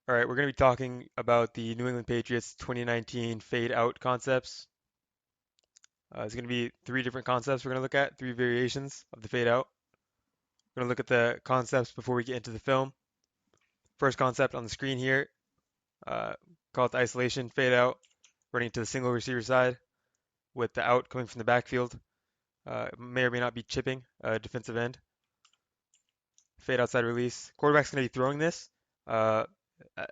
All right, we're going to be talking about the New England Patriots 2019 fade out concepts. It's going to be three different concepts we're going to look at, three variations of the fade out. We're going to look at the concepts before we get into the film. First concept on the screen here, uh, call it the isolation fade out, running to the single receiver side with the out coming from the backfield. May or may not be chipping defensive end. Fade outside release. Quarterback's going to be throwing this uh,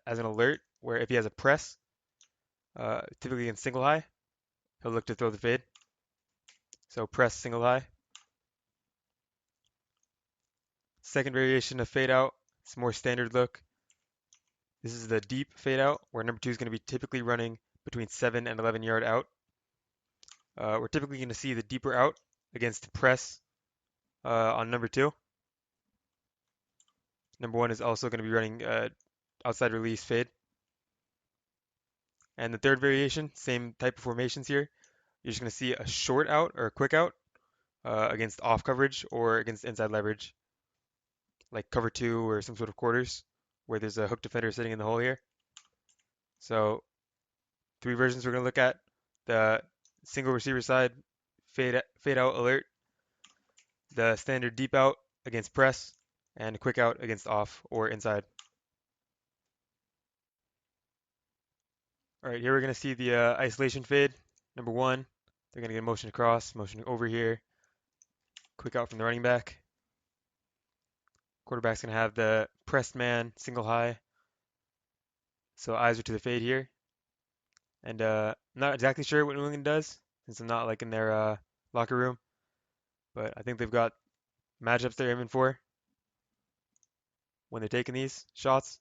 as an alert, where if he has a press, typically in single high, he'll look to throw the fade. So press single high. Second variation of fade out, it's more standard look. This is the deep fade out, where number two is going to be typically running between 7 and 11 yard out. We're typically going to see the deeper out against press on number two. Number one is also going to be running outside release fade. And the third variation, same type of formations here. You're just going to see a short out or a quick out against off coverage or against inside leverage, like cover two or some sort of quarters, where there's a hook defender sitting in the hole here. So three versions we're going to look at: the single receiver side fade out alert, the standard deep out against press, and a quick out against off or inside. All right, here we're going to see the isolation fade. Number one, they're going to get motion across, motion over here, quick out from the running back. Quarterback's going to have the pressed man single high, so eyes are to the fade here. And I'm not exactly sure what New England does since I'm not like in their locker room, but I think they've got matchups they're aiming for when they're taking these shots.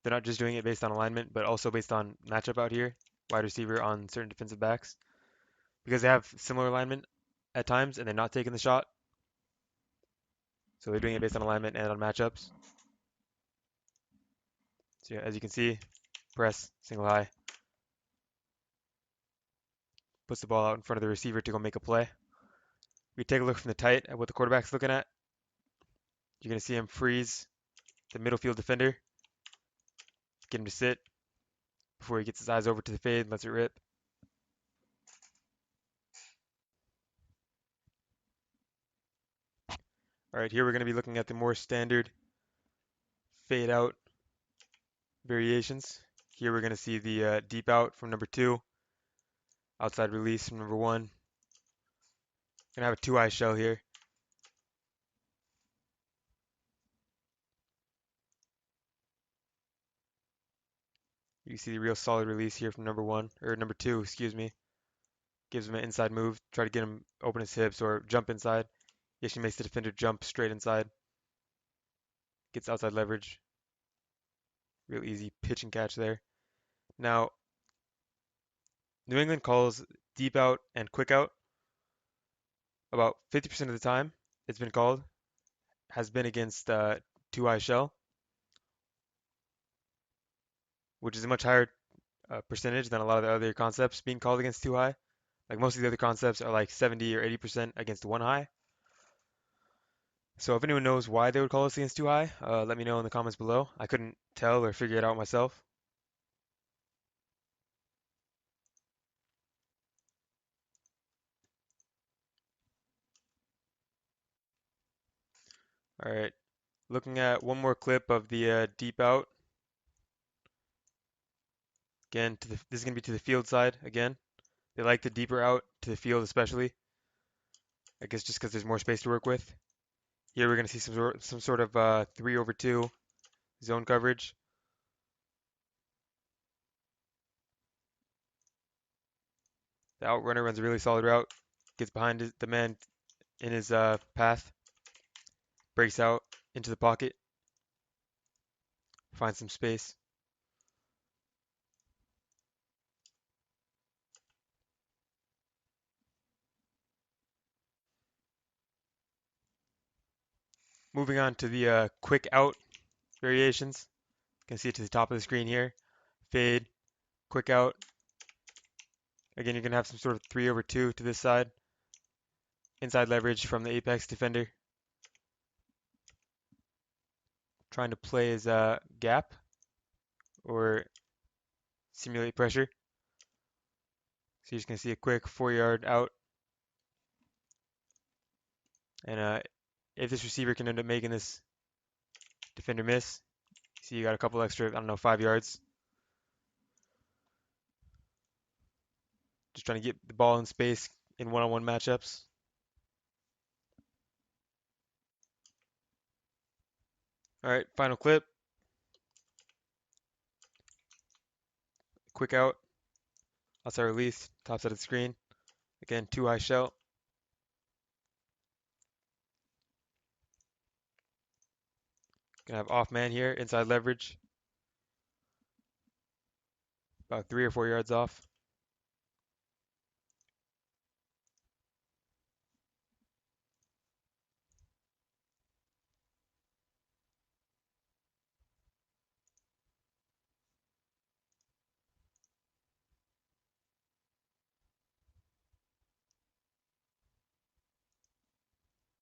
They're not just doing it based on alignment, but also based on matchup out here, wide receiver on certain defensive backs, because they have similar alignment at times and they're not taking the shot. So they're doing it based on alignment and on matchups. So yeah, as you can see, press, single high, puts the ball out in front of the receiver to go make a play. We take a look from the tight at what the quarterback's looking at. You're going to see him freeze the middle field defender, get him to sit before he gets his eyes over to the fade and lets it rip. All right, here we're going to be looking at the more standard fade out variations. Here we're going to see the deep out from number two, outside release from number one. Gonna have a two-eye shell here. You see the real solid release here from number one, or number two, excuse me. Gives him an inside move, try to get him open his hips or jump inside. He actually makes the defender jump straight inside. Gets outside leverage. Real easy pitch and catch there. Now, New England calls deep out and quick out about 50% of the time. It's been called has been against two-eye shell, which is a much higher percentage than a lot of the other concepts being called against two high. Like most of the other concepts are like 70 or 80% against one high. So if anyone knows why they would call us against two high, let me know in the comments below. I couldn't tell or figure it out myself. All right, looking at one more clip of the deep out. Again, this is going to be to the field side again. They like the deeper out to the field especially. I guess just because there's more space to work with. Here we're going to see some sort of 3/2 zone coverage. The out runner runs a really solid route, gets behind the man in his path, breaks out into the pocket, finds some space. Moving on to the quick out variations. You can see it to the top of the screen here. Fade, quick out. Again, you're going to have some sort of 3/2 to this side. Inside leverage from the apex defender. Trying to play his gap or simulate pressure. So you're just going to see a quick 4-yard out. And if this receiver can end up making this defender miss, see you got a couple extra, I don't know, 5 yards. Just trying to get the ball in space in one-on-one matchups. All right, final clip. Quick out. Outside release. Top side of the screen. Again, too high shout. Gonna have off man here. Inside leverage. About 3 or 4 yards off.